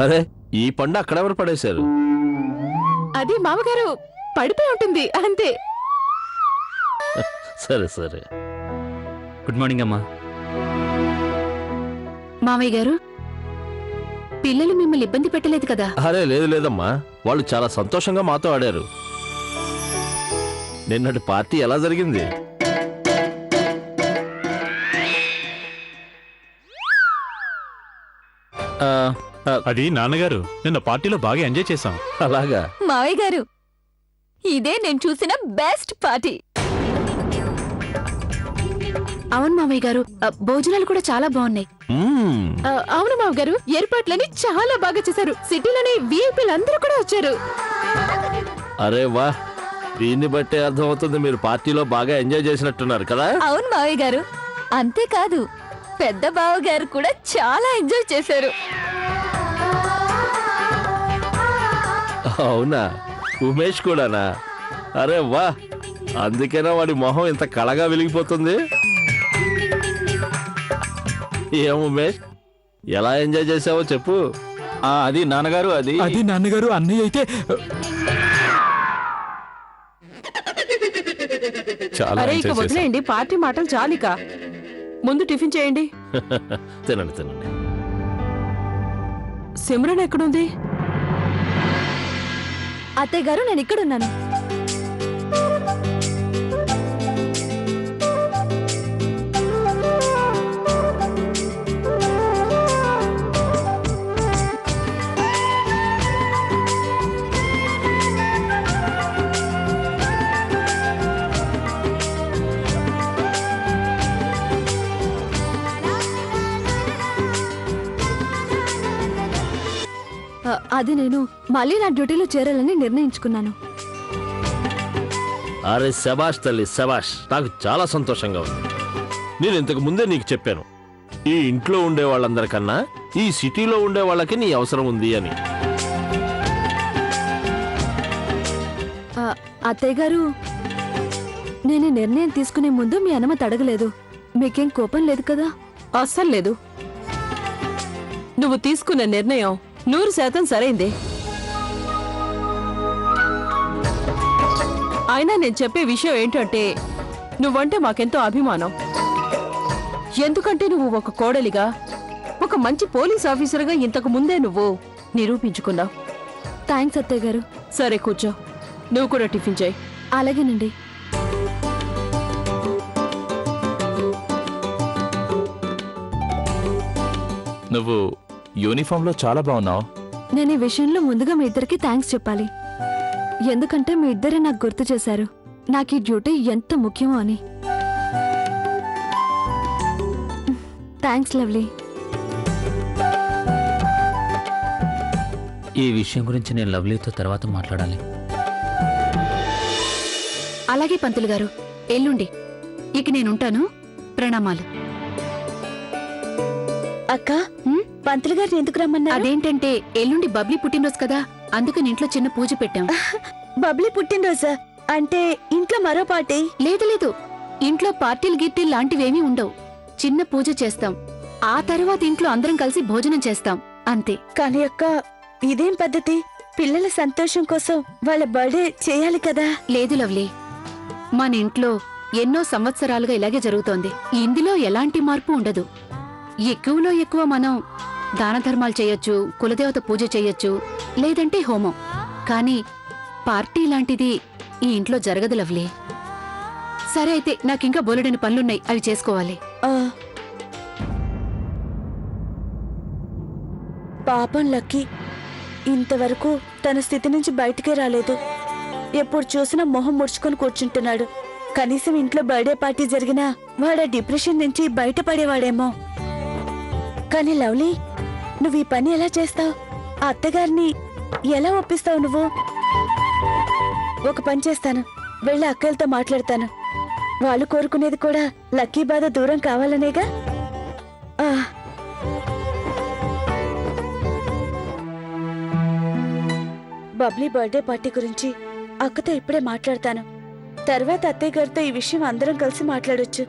అరే ఈ పండు అక్కడెవరు పడేశారు? అది మామగారు పడిపోయి ఉంటుంది అంతే. సరే సరే. గుడ్ మార్నింగ్ అమ్మా. మామయ్య గారు, పిల్లలు మిమ్మల్ని ఇబ్బంది పెట్టలేదు కదా? అరే లేదు లేదమ్మా, వాళ్ళు చాలా సంతోషంగా మాతో ఆడారు. నిన్నటి పార్టీ ఎలా జరిగింది? అది నాన్నగారు నిన్న పార్టీలో బాగా ఎంజాయ్ చేశాం. అలాగా? మావయ్య గారు, ఇదే నేను చూసిన బెస్ట్ పార్టీ. అవును మామయ్య గారు, భోజనాలు కూడా చాలా బాగున్నాయి. అవును మామయ్య గారు, ఏర్పాట్లని చాలా బాగా చేశారు. సిటీలోని వీఐపీలు అందరూ కూడా వచ్చారు. అరే వా, దీన్ని బట్టే అర్థమవుతుంది మీరు పార్టీలో బాగా ఎంజాయ్ చేసినట్టున్నారు కదా? అవును మావయ్య గారు, అంతేకాదు పెద్ద బావ గారు కూడా చాలా ఎంజాయ్ చేశారు. అవునా? ఉమేష్ కూడానా? అరే వా, అందుకేనా వాడి మొహం ఇంత కళగా వెలిగిపోతుంది. ఏం ఉమేష్, ఎలా ఎంజాయ్ చేసావో చెప్పు. అది నాన్నగారు అది నాన్నగారు అన్నయ్య అయితే చాలా ఇక వదిలేయండి, పార్టీ మాటలు చాలిక. ముందు టిఫిన్ చేయండి. తినండి తినండి. సిమ్రన్ ఎక్కడుంది? అత్తయ్య గారు, నేను ఇక్కడున్నాను. అది నేను మళ్ళీ నా డ్యూటీలో చేరాలని నిర్ణయించుకున్నాను. అరే శబాష్ తల్లి శబాష్, నాకు చాలా సంతోషంగా ఉంది. నేను ఇంతకు ముందే నీకు చెప్పాను, ఈ ఇంట్లో ఉండే వాళ్ళందరికన్నా ఈ సిటీలో ఉండే వాళ్ళకి నీ అవసరం ఉంది అని. అత్తయ్య గారు, నేను ఈ నిర్ణయం తీసుకునే ముందు మీ అనుమతి అడగలేదు. మీకేం కోపం లేదు కదా? అస్సలు లేదు. నువ్వు తీసుకున్న నిర్ణయం 100% సరైందే. అయినా నేను చెప్పే విషయం ఏంటంటే, నువ్వంటే మాకెంతో అభిమానం. ఎందుకంటే నువ్వు ఒక కోడలిగా, ఒక మంచి పోలీస్ ఆఫీసర్గా ఇంతకు ముందే నువ్వు నిరూపించుకున్నావు. థ్యాంక్స్ అత్తయ్య గారు. సరే కూర్చో, నువ్వు కూడా టిఫిన్ చేయి. అలాగేనండి. నువ్వు యూనిఫామ్ లో చాలా బాగున్నావు. నేను ఈ విషయంలో ముందుగా మీ ఇద్దరికి థ్యాంక్స్ చెప్పాలి. ఎందుకంటే మీ ఇద్దరే నాకు గుర్తు చేశారు నాకు ఈ డ్యూటీ ఎంత ముఖ్యమో అని. Thanks lovely. ఈ విషయం గురించి నేను లవ్లీతో తర్వాత మాట్లాడాలి. అలాగే పంతులు గారు, ఎల్లుండి ఇక నేనుంటాను. ప్రణామాలు. అక్క, పంతులు గారిని ఎందుకు రమ్మన్నా? అదేంటంటే ఎల్లుండి బబ్లీ పుట్టినరోజు కదా, అందుకని ఇంట్లో చిన్న పూజ పెట్టాం. బబ్లీ పుట్టినరోజా? అంటే ఇంట్లో మరో పార్టీ? లేదు లేదు, ఇంట్లో పార్టీలు గిట్టీలు లాంటివేమీ ఉండవు. చిన్న పూజ చేస్తాం, ఆ తర్వాత ఇంట్లో అందరం కలిసి భోజనం చేస్తాం, అంతే. కానీ అక్క, ఇదేం పద్ధతి? పిల్లల సంతోషం కోసం వాళ్ళ బర్త్డే చేయాలి కదా? లేదు లవ్లీ, మన ఇంట్లో ఎన్నో సంవత్సరాలుగా ఇలాగే జరుగుతోంది. ఇందులో ఎలాంటి మార్పు ఉండదు. ఎక్కువలో ఎక్కువ మనం దాన ధర్మాలు చేయొచ్చు, కులదేవత పూజ చేయొచ్చు, లేదంటే హోమం. కానీ పార్టీ లాంటిది ఈ ఇంట్లో జరగదు లవ్లీ. సరే అయితే, నాకింకా బోలెడని పనులున్నాయి, అవి చేసుకోవాలి. పాపం లక్కీ ఇంతవరకు తన స్థితి నుంచి బయటికే రాలేదు. ఎప్పుడు చూసినా మొహం ముడుచుకొని కూర్చుంటున్నాడు. కనీసం ఇంట్లో బర్త్డే పార్టీ జరిగినా వాడు డిప్రెషన్ నుంచి బయటపడేవాడేమో. కానీ లవ్లీ, నువ్వు ఈ పని ఎలా చేస్తావు? ఆ అత్తగారిని ఎలా ఒప్పిస్తావు నువ్వు? ఒక పని చేస్తాను, వెళ్ళి అక్కలతో మాట్లాడతాను. వాళ్ళు కోరుకునేది కూడా లక్కీ బాధ దూరం కావాలనేగా. బబ్లీ బర్త్డే పార్టీ గురించి అక్కతో ఇప్పుడే మాట్లాడతాను. తర్వాత అత్తయ్య గారితో ఈ విషయం అందరం కలిసి మాట్లాడొచ్చు.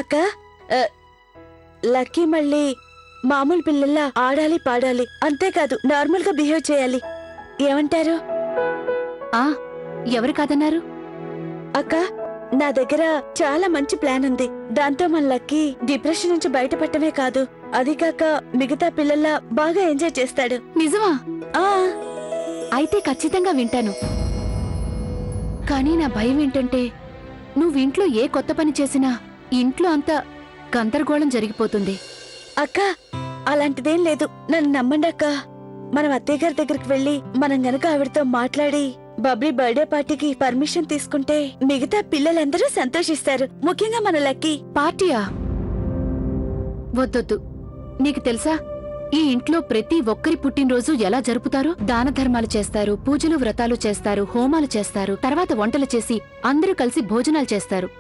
అక్క ఆ, లక్కీ మళ్ళీ మామూలు పిల్లల్లా ఆడాలి పాడాలి అంతేకాదు నార్మల్ గా బిహేవ్ చేయాలి. ఏమంటారు ఆ ఎవరు కాదన్నారు? అక్క? నా దగ్గర చాలా మంచి ప్లాన్ ఉంది. దాంతో మన లక్కీ డిప్రెషన్ నుంచి బయటపడటమే కాదు, అది కాక మిగతా పిల్లల్లా బాగా ఎంజాయ్ చేస్తాడు. నిజమా? ఆ అయితే ఖచ్చితంగా వింటాను. కానీ నా భయం ఏంటంటే నువ్వు ఇంట్లో ఏ కొత్త పని చేసినా ఇంట్లో అంతా గందరగోళం జరిగిపోతుంది. అక్క అలాంటిదేం లేదు, నన్ను నమ్మండి అక్క. మనం అత్తయ్య గారి దగ్గరికి వెళ్లి మనం గనక ఆవిడతో మాట్లాడి బబ్లీ బర్త్డే పార్టీకి పర్మిషన్ తీసుకుంటే మిగతా పిల్లలందరూ సంతోషిస్తారు, ముఖ్యంగా మన లక్కీ. పార్టీయా? వద్దొద్దు. నీకు తెలుసా ఈ ఇంట్లో ప్రతి ఒక్కరి పుట్టినరోజు ఎలా జరుపుతారో? దాన ధర్మాలు చేస్తారు, పూజలు వ్రతాలు చేస్తారు, హోమాలు చేస్తారు, తర్వాత వంటలు చేసి అందరూ కలిసి భోజనాలు చేస్తారు.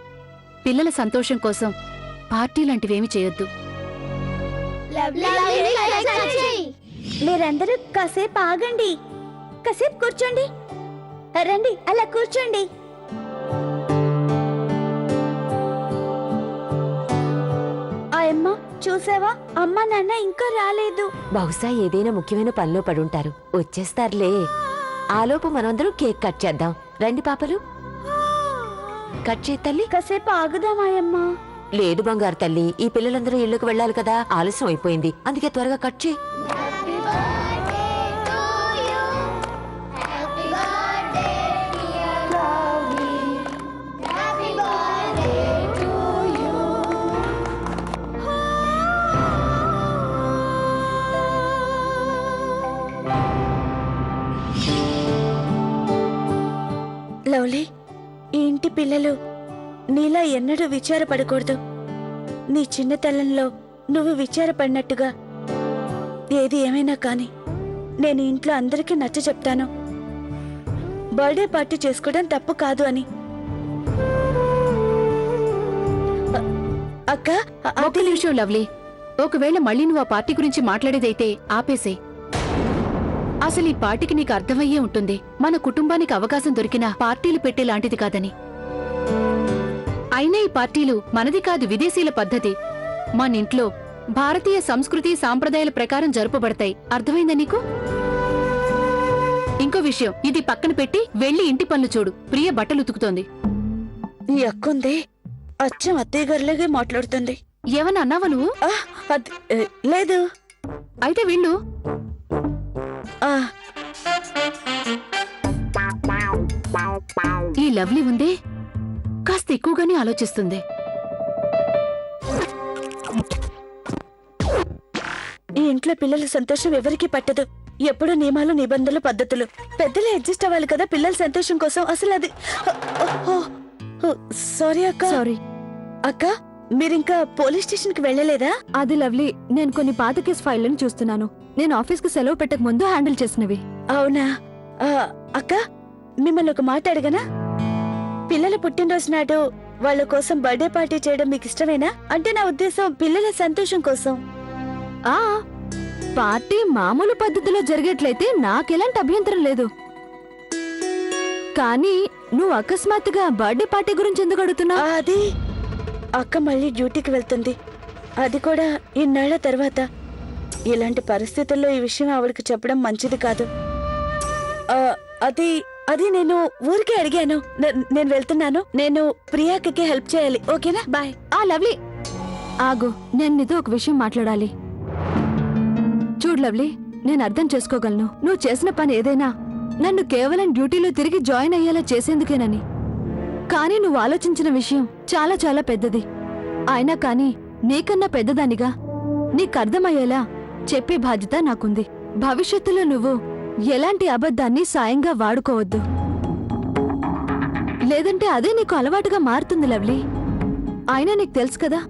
పిల్లల సంతోషం కోసం పార్టీ లాంటివేమీ చేయొద్దు. మీరందరూ కాసేపు ఆగండి, కాసేపు కూర్చోండి. రండి, అలా కూర్చోండి. అమ్మా చూసావా, అమ్మా నాన్న ఇంకా రాలేదు. బహుశా ఏదైనా ముఖ్యమైన పనిలో పడుంటారు, వచ్చేస్తారులే. ఆలోపు మనమందరం కేక్ కట్ చేద్దాం. రండి పాపలు, కట్ చేయి తల్లి. కాసేపు ఆగుదామాయమ్మా. లేదు బంగారు తల్లి, ఈ పిల్లలందరూ ఇళ్లకు వెళ్ళాలి కదా, ఆలస్యం అయిపోయింది, అందుకే త్వరగా కట్ చేయి. లవ్లీ, ఈ ఇంటి పిల్లలు నీలా ఎన్నడూ విచారపడకూడదు. నీ చిన్నతనంలో నువ్వు విచారపడినట్టుగా ఏది ఏమైనా కాని నేను ఇంట్లో అందరికీ నచ్చ చెప్తాను, బర్త్డే పార్టీ చేసుకోవడం తప్పు కాదు అని. అక్క ఒక్క నిమిషం లవ్లీ. ఒకవేళ మళ్ళీ నువ్వు ఆ పార్టీ గురించి మాట్లాడేదైతే ఆపేసేయ్. అసలు ఈ పార్టీకి నీకు అర్థమయ్యే ఉంటుంది, మన కుటుంబానికి అవకాశం దొరికినా పార్టీలు పెట్టేలాంటిది కాదని. అయినా ఈ పార్టీలు మనది కాదు, విదేశీయుల పద్ధతి. మన ఇంట్లో భారతీయ సంస్కృతి సాంప్రదాయాల ప్రకారం జరుపబడతాయి. అర్థమైందా నీకు? ఇంకో విషయం, ఇది పక్కన పెట్టి వెళ్లి ఇంటి పనులు చూడు. ప్రియ బట్టలు ఉతుకుతోంది. నీ అక్కుంది అచ్చం అత్తయ్య గారిలాగే మాట్లాడుతుంది. ఏమన్నా అన్నావా నువ్వు? లేదు. అయితే వెళ్ళు. ఆ ఈ లవ్లీ ఉందే కాస్త ఎక్కువగానే ఆలోచిస్తుంది. ఈ ఇంట్లో పిల్లల సంతోషం ఎవరికీ పట్టదు. ఎప్పుడూ నియమాలు, నిబంధనలు, పద్ధతులు. పెద్దలే అడ్జస్ట్ అవ్వాలి కదా పిల్లల సంతోషం కోసం. అసలు అది సారీ అక్క. సారీ అక్క, మీరింకా పోలీస్ స్టేషన్ కి వెళ్ళలేదా? అది లవ్లీ, నేను కొన్ని పాత కేసు ఫైళ్లను చూస్తున్నాను. నేను ఆఫీస్ కి సెలవు పెట్టక ముందు హ్యాండిల్ చేసినవి. అవునా? అక్క, మిమ్మల్ని ఒక మాట అడగనా? పిల్లల పుట్టినరోజు నాడు వాళ్ళ కోసం బర్త్డే పార్టీ చేయడం మీకు ఇష్టమేనా? అంటే నా ఉద్దేశం పిల్లల సంతోషం కోసం. ఆ పార్టీ మామూలు పద్ధతిలో జరిగేట్లయితే నాకెలాంటి అభ్యంతరం లేదు. కానీ నువ్వు అకస్మాత్తుగా బర్త్డే పార్టీ గురించి ఎందుకు అడుగుతున్నావు? అది అక్క మళ్ళీ డ్యూటీకి వెళ్తుంది, అది కూడా ఇన్నాళ్ల తర్వాత. ఇలాంటి పరిస్థితుల్లో ఈ విషయం ఆవిడకి చెప్పడం మంచిది కాదు. అది అది నేను ఊరికే అడిగాను. నేను వెళ్తున్నాను. నేను ప్రియాకి హెల్ప్ చేయాలి. ఓకేనా? బాయ్. లవ్లీ ఆగు, నేను నీతో ఒక విషయం మాట్లాడాలి. చూడు లవ్లీ, నేను అర్థం చేసుకోగలను నువ్వు చేసిన పని ఏదైనా నన్ను కేవలం డ్యూటీలో తిరిగి జాయిన్ అయ్యేలా చేసేందుకేనని. కానీ నువ్వు ఆలోచించిన విషయం చాలా చాలా పెద్దది. అయినా కానీ నీకన్నా పెద్దదానిగా నీకర్థమయ్యేలా చెప్పే బాధ్యత నాకుంది. భవిష్యత్తులో నువ్వు ఎలాంటి అబద్ధాన్ని సాయంగా వాడుకోవద్దు, లేదంటే అదే నీకు అలవాటుగా మారుతుంది లవ్లీ. అయినా నీకు తెలుసు కదా,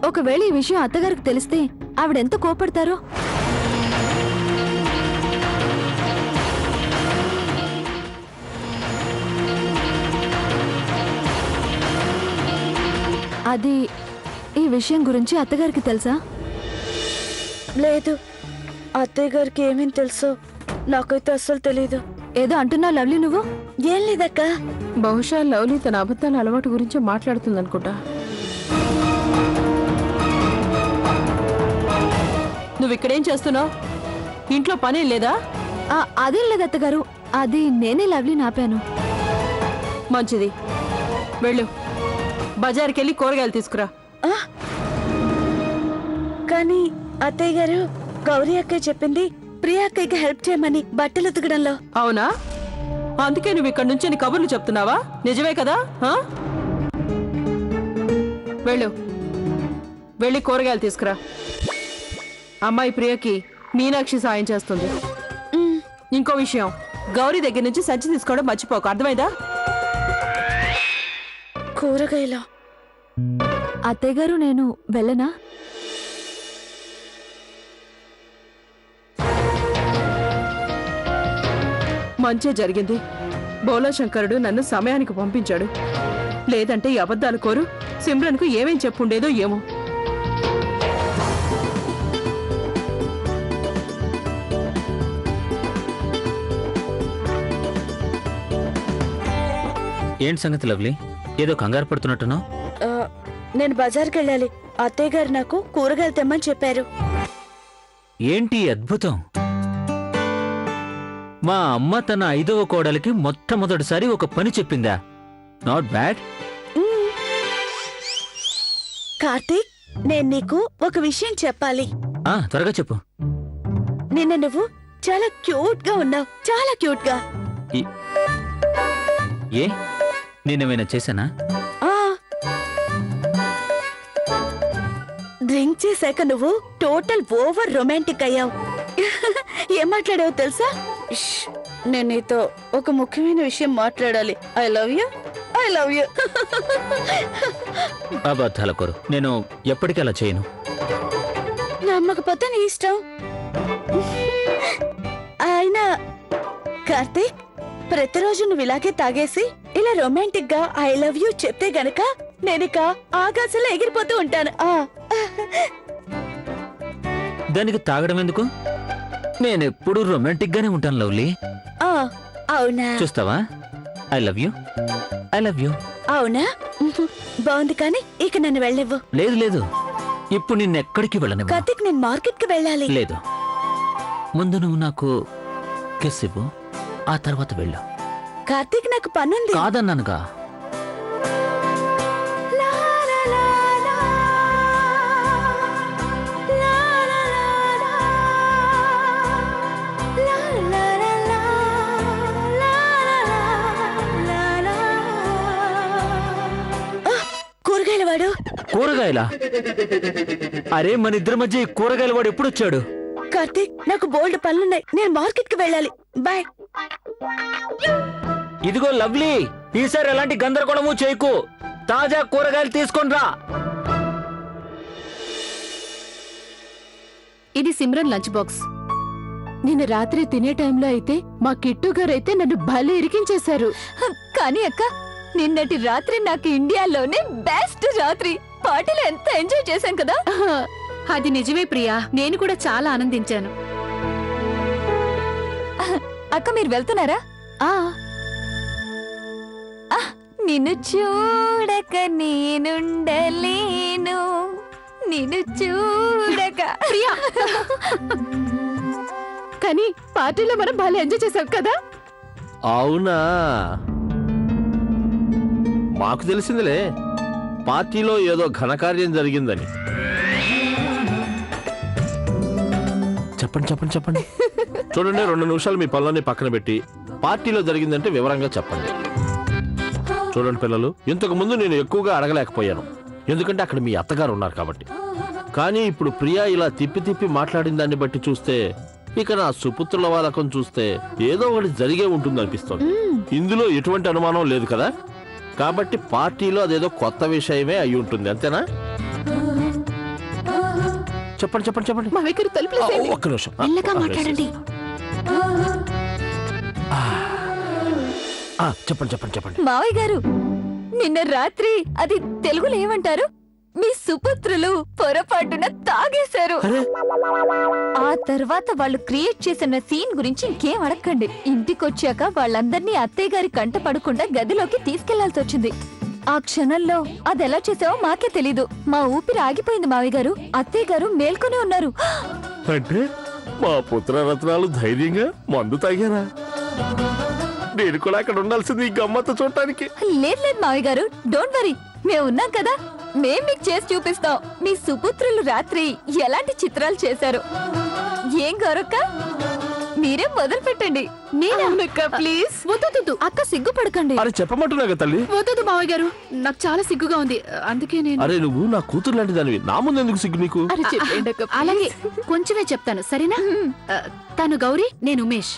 ఒకవేళ ఈ విషయం అత్తగారికి తెలిస్తే ఆవిడెంత కోపడతారో. అది ఈ విషయం గురించి అత్తగారికి తెలుసా? లేదు, అత్తయ్య గారికి ఏమేం తెలుసో నాకైతే అస్సలు తెలీదు. ఏదో అంటున్నావు లవ్లీ నువ్వు? ఏం లేదక్క. బహుశా లవ్లీ తన అబద్ధాల అలవాటు గురించి మాట్లాడుతుందనుకుంటా. నువ్వు ఇక్కడేం చేస్తున్నావు? ఇంట్లో పనేం లేదా? అదేం లేదు అత్తగారు, అది నేనే లవ్లీ నాపాను. మంచిది, వెళ్ళు. బజార్కి వెళ్ళి కూరగాయలు తీసుకురా. కానీ అత్తయ్య గారు, గౌరీ అక్క చెప్పింది ప్రియా అక్కకి హెల్ప్ చేయమని బట్టలు ఉతకడంలో. అవునా? అందుకే నువ్వు ఇక్కడ నుంచి నీ కబుర్లు చెప్తున్నావా? నిజమే కదా? వెళ్ళు, వెళ్ళి కూరగాయలు తీసుకురా. అమ్మాయి ప్రియకి మీనాక్షి సాయం చేస్తుంది. ఇంకో విషయం, గౌరీ దగ్గర నుంచి సంచి తీసుకోవడం మర్చిపోకు, అర్థమైందా? కూరగాయలు. అత్తయ్య గారు, నేను వెళ్ళనా? మంచే జరిగింది. బోలాశంకరుడు నన్ను సమయానికి పంపించాడు. లేదంటే ఈ అబద్ధాలు కోరు సిమ్రన్కు ఏమేం చెప్పుండేదో ఏమో. ఏంటి సంగతి లవ్లీ, ఏదో కంగారు పడుతున్నట్టున్నావు? ఆ, నేను బజార్కి వెళ్ళాలి. అత్తయ్య గారు నాకు కూరగాయలు తెమ్మని చెప్పారు. ఏంటి ఈ అద్భుతం! మా అమ్మ తన 5వ కోడలికి మొట్టమొదటిసారి ఒక పని చెప్పిందా? Not bad. కార్తీక్, నేను నీకు ఒక విషయం చెప్పాలి. త్వరగా చెప్పు. నిన్న నువ్వు చాలా క్యూట్ గా ఉన్నావు, చాలా క్యూట్ గా. ఏ నేనేమైనా చేశానా? డ్రింక్ చేశాక నువ్వు టోటల్ ఓవర్ రొమాంటిక్ అయ్యావు. ఏం మాట్లాడావో తెలుసా? నేను నీతో ఒక ముఖ్యమైన విషయం మాట్లాడాలి. I love you, I love you. అబద్ధాల కోరు, నేను ఎప్పటికీ అలా చేయను. నమ్మకపోతే నీ ఇష్టం. అయినా కార్తీక్, ప్రతిరోజు నువ్వు ఇలాగే తాగేసి ఇలా రొమాంటిక్ గా ఐ లవ్ యూ చెప్తే గనక నేనిక ఆకాశంలో ఎగిరిపోతూ ఉంటాను. దానికి తాగడం ఎందుకు? నేనెప్పుడు రొమాంటిక్ గానే ఉంటాను లవ్లీ. అవునా? చూస్తావా? I love you, I love you. అవునా? బాగుంది, కానీ ఇక నన్ను వెళ్ళివ్వు. లేదు లేదు, ఇప్పుడు నిన్నెక్కడికి వెళ్ళనివ్వు. కార్తీక్, నేను మార్కెట్ కి వెళ్ళాలి. లేదు, ముందు నువ్వు నాకు కిస్ ఇవ్వు, ఆ తర్వాత వెళ్ళు. కార్తీక్, నాకు పనుంది. కాదన్నానుగా. కూరగాయల వాడు. కూరగాయలా? అరే, మన ఇద్దరి మధ్య ఈ కూరగాయల వాడు ఎప్పుడొచ్చాడు? కార్తీక్, నాకు బోల్డ్ పనులున్నాయి, నేను మార్కెట్ కి వెళ్ళాలి. బాయ్. ఇదిగో లవ్లీ, ఈసారి ఎలాంటి గందరగోళము చేయకు. తాజా కూరగాయలు తీసుకొని రా. ఇది సిమ్రన్ లంచ్ బాక్స్. నిన్న రాత్రి తినే టైంలో అయితే మా కిట్టు గారైతే నన్ను భలే ఇరికించేశారు. కానీ అక్క, నిన్నటి రాత్రి నాకు ఇండియాలోనే బెస్ట్ రాత్రి. పార్టీలో ఎంత ఎంజాయ్ చేశాను కదా. అది నిజమే ప్రియా, నేను కూడా చాలా ఆనందించాను. అక్క, మీరు వెళ్తున్నారా? నిన్ను చూడక నేనుండలేను, నిన్ను చూడక. ప్రియా, కానీ పార్టీలో మనం బాగా ఎంజాయ్ చేసాం కదా. అవునా? మాకు తెలిసిందిలే, పార్టీలో ఏదో ఘనకార్యం జరిగిందని. చెప్పండి చెప్పండి చెప్పండి. చూడండి, 2 నిమిషాలు మీ పనులన్నీ పక్కన పెట్టి పార్టీలో జరిగిందంటే వివరంగా చెప్పండి. చూడండి పిల్లలు, ఇంతకు ముందు నేను ఎక్కువగా అడగలేకపోయాను, ఎందుకంటే అక్కడ మీ అత్తగారు ఉన్నారు కాబట్టి. కానీ ఇప్పుడు ప్రియా ఇలా తిప్పి తిప్పి మాట్లాడిన దాన్ని బట్టి చూస్తే, ఇక నా సుపుత్రుల వాలకం చూస్తే ఏదో ఒకటి జరిగే ఉంటుంది అనిపిస్తుంది. ఇందులో ఎటువంటి అనుమానం లేదు కదా. కాబట్టి పార్టీలో అదేదో కొత్త విషయమే అయి ఉంటుంది, అంతేనా? చెప్పండి చెప్పండి చెప్పండి. ఒక్క నిమిషం, మాట్లాడండి. చెప్పండి చెప్పండి చెప్పండి. మావయ్య గారు, నిన్న రాత్రి అది తెలుగులో ఏమంటారు? మీ సుపుత్రులు పొరపాటున తాగేశారు. ఆ తర్వాత వాళ్ళు క్రియేట్ చేసిన సీన్ గురించి ఇంకేం అడగండి. ఇంటికొచ్చాక వాళ్ళందరినీ అత్తయ్య గారి కంట పడకుండా గదిలోకి తీసుకెళ్లాల్సి వచ్చింది. ఆ క్షణంలో అదెలా చేసావో మాకే తెలీదు. మా ఊపిరి ఆగిపోయింది మావయ్య గారు. అత్తయ్య గారు మేల్కొనే ఉన్నారు. అంటే మా పుత్రరత్నాలు ధైర్యంగా మందు తాగారా? నేను కూడా అక్కడ ఉండాల్సింది ఈ గమ్మత్తు చూడటానికి. లేదు లేదు మావయ్య గారు, డోంట్ వరీ, మేము ఉన్నాం కదా. మేం మీకు చేసి చూపిస్తాం. మీ సుపుత్రులు రాత్రి ఎలాంటి చిత్రాలు చేశారు. ఏం గౌరక్క, మీరే మొదలు పెట్టండి. నేనక్క ప్లీజ్. వద్దు అక్క, సిగ్గుపడకండి. అరే చెప్పమంటున్నాగా తల్లి. వద్దు మావయ్య గారు, నాకు చాలా సిగ్గుగా ఉంది. అందుకే నేను అరే నువ్వు నా కూతురు లాంటి దానివి, నా ముందు ఎందుకు సిగ్గు నీకు? అలాగే కొంచెమే చెప్తాను, సరేనా? తను గౌరీ, నేను ఉమేష్.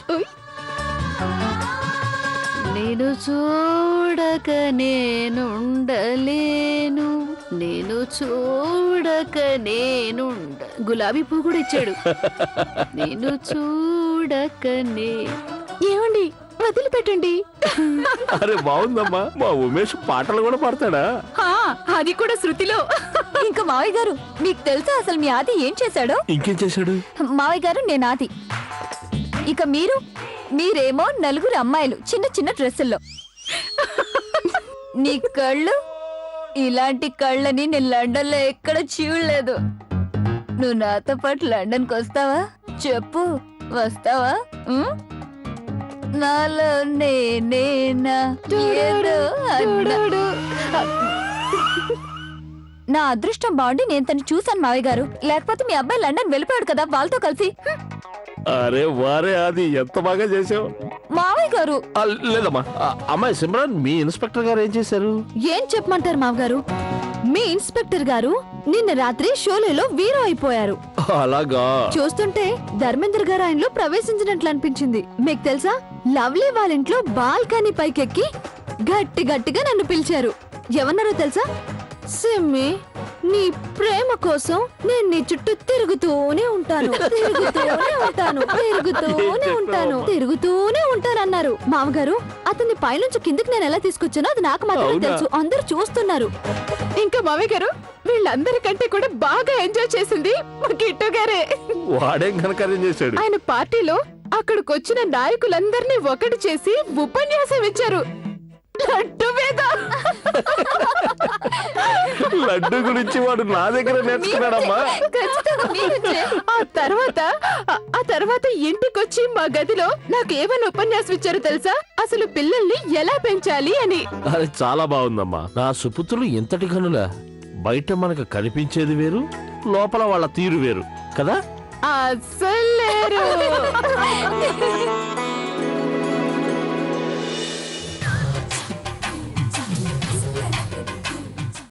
నేను చూడక నేనుండలేను, నేను చూడక గులాబీ పువ్వు కూడా ఇచ్చాడు. నేను చూడక ఏమండి, వదిలిపెట్టండి. అరే బాగుందమ్మా, మా ఉమేష్ పాటలు కూడా పాడతాడా? అది కూడా శృతిలో. ఇంకా మావయ్య గారు, మీకు తెలుసా అసలు మీ ఆది ఏం చేశాడో? ఇంకేం చేశాడు? మావయ్య గారు, నేను ఆది. ఇక మీరేమో నలుగురు అమ్మాయిలు చిన్న చిన్న డ్రెస్సుల్లో. నీ కళ్ళు, ఇలాంటి కళ్ళని నేను లండన్ లో ఎక్కడ చూడలేదు. నువ్వు నాతో పాటు లండన్ కి వస్తావా? చెప్పు, వస్తావా? నాలో నేనేనా ఏదో అన్నాడు. నా అదృష్టం బాగుండి నేను తను చూశాను మావయ్య గారు. లేకపోతే మీ అబ్బాయి లండన్ వెళ్ళిపోయాడు కదా వాళ్ళతో కలిసి. అరే వారే, అది ఎంత బాగా చేసావు మావయ్య గారు. లేదమ్మా, అమ్మాయి సిమ్రాన్, మీ ఇన్స్పెక్టర్ గారు ఏం చేశారు? ఏం చెప్పమంటారు మావగారు? మీ ఇన్స్పెక్టర్ గారు నిన్న రాత్రి షోలేలో హీరో అయిపోయారు. అలాగా? చూస్తుంటే ధర్మేంద్ర గారు ఆయనలో ప్రవేశించినట్లు అనిపించింది. మీకు తెలుసా, లవ్లీ వాళ్ళ ఇంట్లో బాల్కనీ పైకెక్కి గట్టిగా నన్ను పిలిచారు. ఏమన్నారో తెలుసా? సిమ్మి, నీ ప్రేమ కోసం నేను నీ చుట్టూ తిరుగుతూనే ఉంటాను అన్నారు. మామగారు, అతన్ని పైనుంచి కిందకి నేను ఎలా తీసుకొచ్చానో అది నాకు మాత్రమే తెలుసు. అందరూ చూస్తున్నారు. ఇంకా మావయ్య గారు, వీళ్ళందరికంటే కూడా బాగా ఎంజాయ్ చేసింది మా కిట్టు గారే. వాడేం ఘనకార్యం చేశాడు? ఆయన పార్టీలో అక్కడికొచ్చిన నాయకులందరినీ ఒకటి చేసి ఉపన్యాసం ఇచ్చారు. లడ్డు మీద. లడ్డు గురించి వాడు నా దగ్గర నేర్చుకున్నాడమ్మా. ఆ తర్వాత ఇంటికొచ్చి మా గదిలో నాకు ఏమని ఉపన్యాసం ఇచ్చారు తెలుసా? అసలు పిల్లల్ని ఎలా పెంచాలి అని. అది చాలా బాగుందమ్మా. నా సుపుత్రులు ఎంతటి గనులా? బయట మనకు కనిపించేది వేరు, లోపల వాళ్ళ తీరు వేరు కదా? అసలు